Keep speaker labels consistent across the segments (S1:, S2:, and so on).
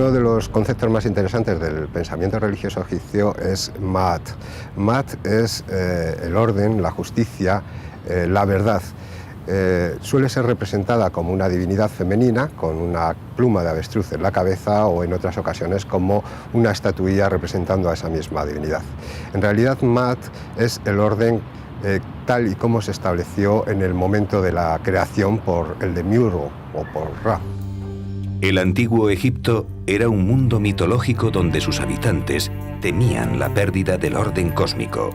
S1: Uno de los conceptos más interesantes del pensamiento religioso egipcio es Maat. Maat es el orden, la justicia, la verdad. Suele ser representada como una divinidad femenina con una pluma de avestruz en la cabeza o en otras ocasiones como una estatuilla representando a esa misma divinidad. En realidad Maat es el orden tal y como se estableció en el momento de la creación por el Demiurgo o por Ra.
S2: El antiguo Egipto era un mundo mitológico donde sus habitantes temían la pérdida del orden cósmico,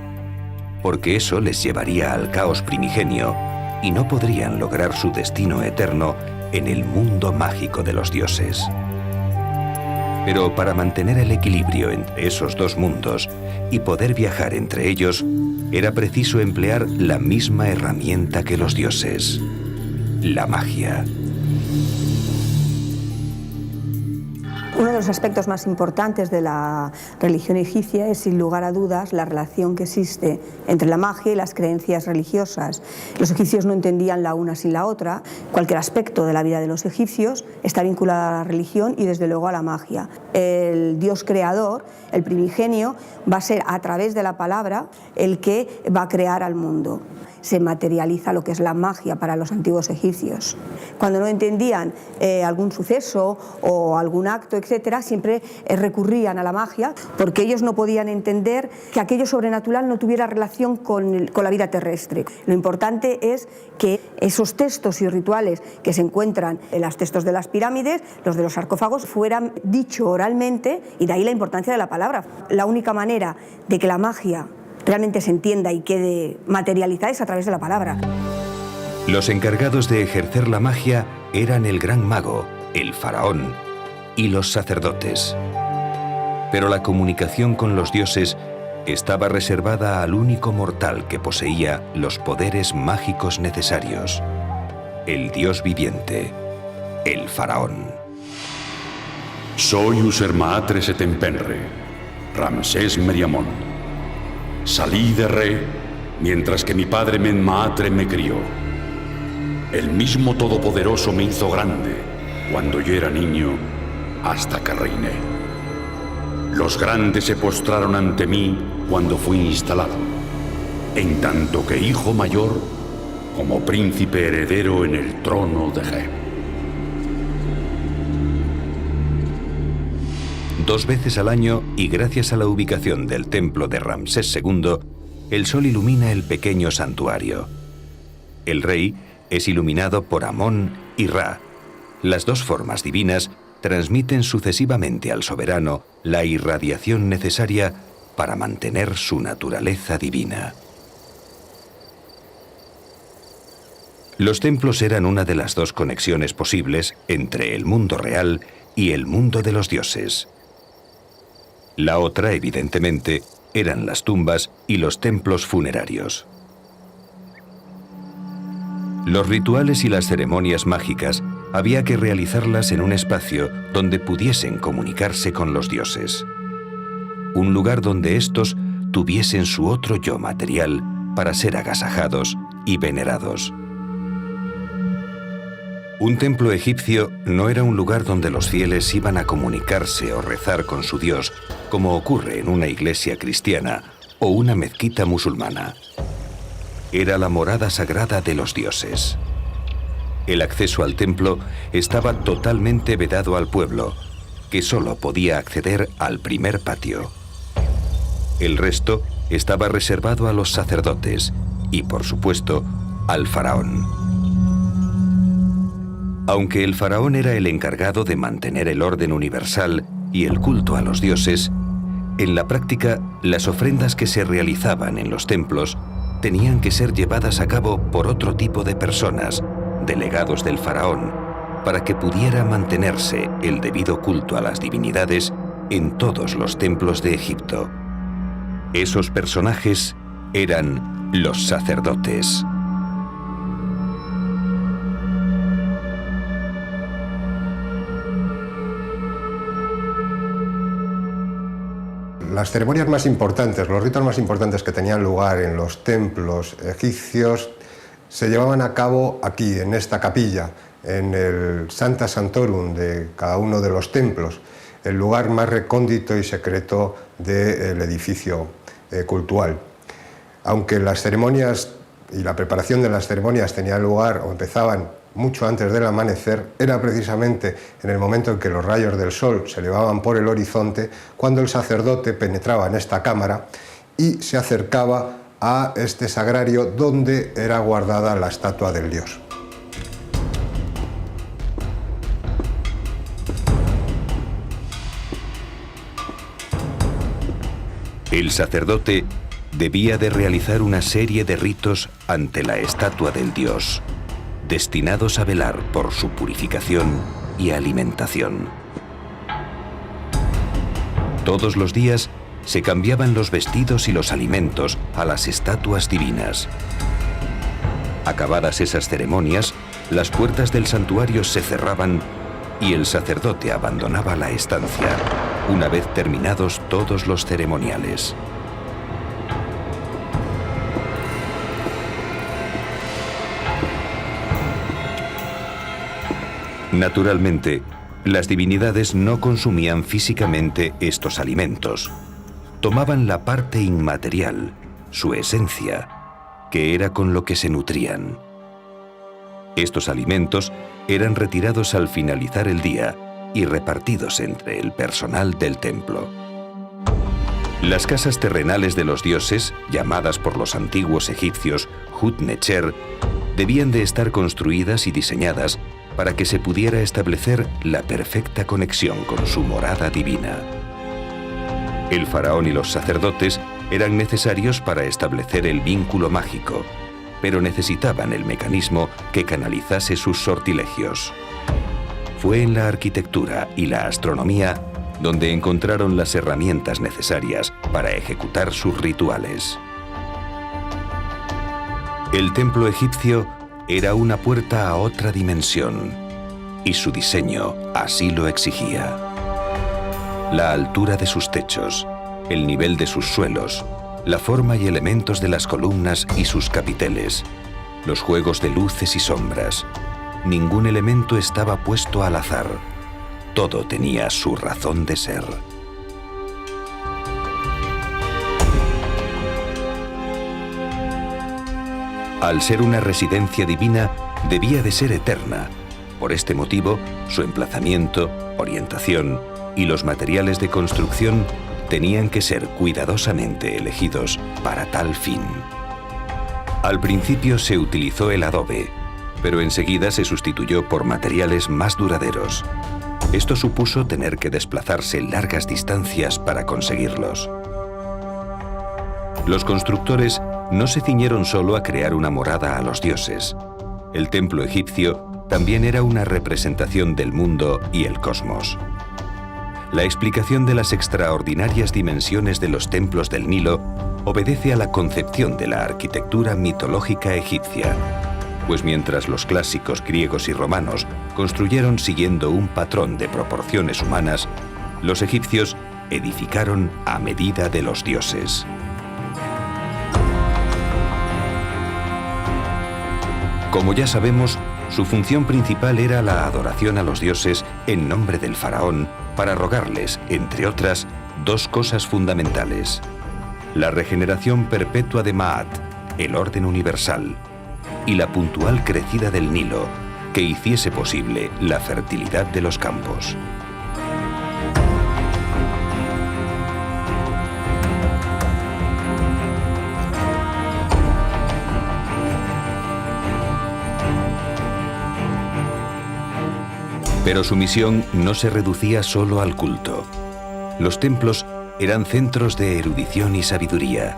S2: porque eso les llevaría al caos primigenio y no podrían lograr su destino eterno en el mundo mágico de los dioses. Pero para mantener el equilibrio entre esos dos mundos y poder viajar entre ellos, era preciso emplear la misma herramienta que los dioses: la magia.
S3: Uno de los aspectos más importantes de la religión egipcia es, sin lugar a dudas, la relación que existe entre la magia y las creencias religiosas. Los egipcios no entendían la una sin la otra. Cualquier aspecto de la vida de los egipcios está vinculado a la religión y, desde luego, a la magia. El Dios creador, el primigenio, va a ser, a través de la palabra, el que va a crear al mundo. Se materializa lo que es la magia para los antiguos egipcios. Cuando no entendían algún suceso o algún acto, etcétera, siempre recurrían a la magia, porque ellos no podían entender que aquello sobrenatural no tuviera relación con la vida terrestre. Lo importante es que esos textos y rituales que se encuentran en los textos de las pirámides, los de los sarcófagos, fueran dichos oralmente, y de ahí la importancia de la palabra. La única manera de que la magia realmente se entienda y quede materializada es a través de la palabra.
S2: Los encargados de ejercer la magia eran el gran mago, el faraón, y los sacerdotes. Pero la comunicación con los dioses estaba reservada al único mortal que poseía los poderes mágicos necesarios: el dios viviente, el faraón.
S4: Soy Usermaatre Setempenre, Ramsés Meriamón. Salí de Re mientras que mi padre Menmaatre me crió. El mismo Todopoderoso me hizo grande cuando yo era niño, hasta que reiné. Los grandes se postraron ante mí cuando fui instalado, en tanto que hijo mayor, como príncipe heredero en el trono de Geb.
S2: 2 veces al año, y gracias a la ubicación del templo de Ramsés II, el sol ilumina el pequeño santuario. El rey es iluminado por Amón y Ra. Las dos formas divinas transmiten sucesivamente al soberano la irradiación necesaria para mantener su naturaleza divina. Los templos eran una de las dos conexiones posibles entre el mundo real y el mundo de los dioses. La otra, evidentemente, eran las tumbas y los templos funerarios. Los rituales y las ceremonias mágicas había que realizarlas en un espacio donde pudiesen comunicarse con los dioses. Un lugar donde éstos tuviesen su otro yo material para ser agasajados y venerados. Un templo egipcio no era un lugar donde los fieles iban a comunicarse o rezar con su Dios, como ocurre en una iglesia cristiana o una mezquita musulmana. Era la morada sagrada de los dioses. El acceso al templo estaba totalmente vedado al pueblo, que solo podía acceder al primer patio. El resto estaba reservado a los sacerdotes y, por supuesto, al faraón. Aunque el faraón era el encargado de mantener el orden universal y el culto a los dioses, en la práctica, las ofrendas que se realizaban en los templos tenían que ser llevadas a cabo por otro tipo de personas, delegados del faraón, para que pudiera mantenerse el debido culto a las divinidades en todos los templos de Egipto. Esos personajes eran los sacerdotes.
S1: Las ceremonias más importantes, los ritos más importantes que tenían lugar en los templos egipcios se llevaban a cabo aquí, en esta capilla, en el Sancta Sanctorum de cada uno de los templos. el lugar más recóndito y secreto del edificio cultual. Aunque las ceremonias y la preparación de las ceremonias tenían lugar o empezaban mucho antes del amanecer, era precisamente en el momento en que los rayos del sol se elevaban por el horizonte cuando el sacerdote penetraba en esta cámara y se acercaba a este sagrario donde era guardada la estatua del dios.
S2: El sacerdote debía de realizar una serie de ritos ante la estatua del dios, destinados a velar por su purificación y alimentación. Todos los días se cambiaban los vestidos y los alimentos a las estatuas divinas. Acabadas esas ceremonias, las puertas del santuario se cerraban y el sacerdote abandonaba la estancia, una vez terminados todos los ceremoniales. Naturalmente, las divinidades no consumían físicamente estos alimentos. Tomaban la parte inmaterial, su esencia, que era con lo que se nutrían. Estos alimentos eran retirados al finalizar el día y repartidos entre el personal del templo. Las casas terrenales de los dioses, llamadas por los antiguos egipcios Hut-Necher, debían de estar construidas y diseñadas para que se pudiera establecer la perfecta conexión con su morada divina. El faraón y los sacerdotes eran necesarios para establecer el vínculo mágico, pero necesitaban el mecanismo que canalizase sus sortilegios. Fue en la arquitectura y la astronomía donde encontraron las herramientas necesarias para ejecutar sus rituales. El templo egipcio era una puerta a otra dimensión, y su diseño así lo exigía. La altura de sus techos, el nivel de sus suelos, la forma y elementos de las columnas y sus capiteles, los juegos de luces y sombras. Ningún elemento estaba puesto al azar. Todo tenía su razón de ser. Al ser una residencia divina, debía de ser eterna. Por este motivo, su emplazamiento, orientación y los materiales de construcción tenían que ser cuidadosamente elegidos para tal fin. Al principio se utilizó el adobe, pero enseguida se sustituyó por materiales más duraderos. Esto supuso tener que desplazarse largas distancias para conseguirlos. Los constructores no se ciñeron solo a crear una morada a los dioses. El templo egipcio también era una representación del mundo y el cosmos. La explicación de las extraordinarias dimensiones de los templos del Nilo obedece a la concepción de la arquitectura mitológica egipcia, pues mientras los clásicos griegos y romanos construyeron siguiendo un patrón de proporciones humanas, los egipcios edificaron a medida de los dioses. Como ya sabemos, su función principal era la adoración a los dioses en nombre del faraón para rogarles, entre otras, dos cosas fundamentales: la regeneración perpetua de Maat, el orden universal, y la puntual crecida del Nilo, que hiciese posible la fertilidad de los campos. Pero su misión no se reducía solo al culto. Los templos eran centros de erudición y sabiduría.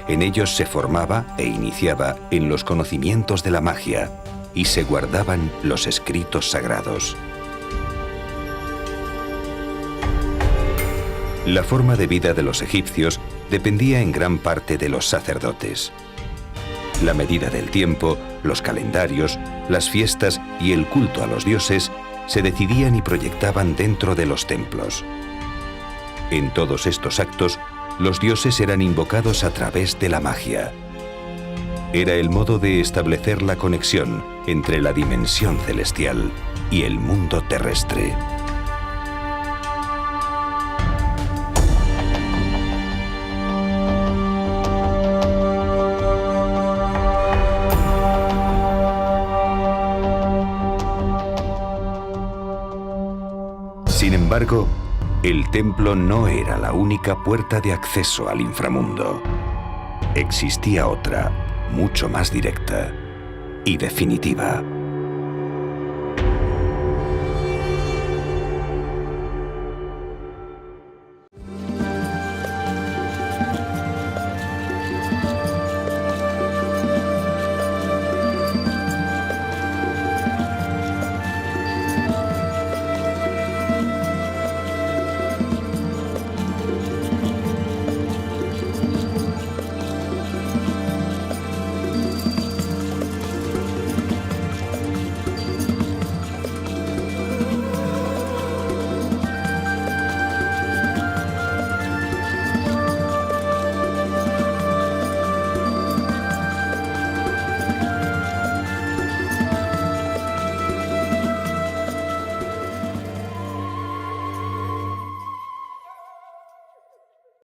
S2: En ellos se formaba e iniciaba en los conocimientos de la magia y se guardaban los escritos sagrados. La forma de vida de los egipcios dependía en gran parte de los sacerdotes. La medida del tiempo, los calendarios, las fiestas y el culto a los dioses se decidían y proyectaban dentro de los templos. En todos estos actos, los dioses eran invocados a través de la magia. Era el modo de establecer la conexión entre la dimensión celestial y el mundo terrestre. embargo, el templo no era la única puerta de acceso al inframundo. Existía otra, mucho más directa y definitiva.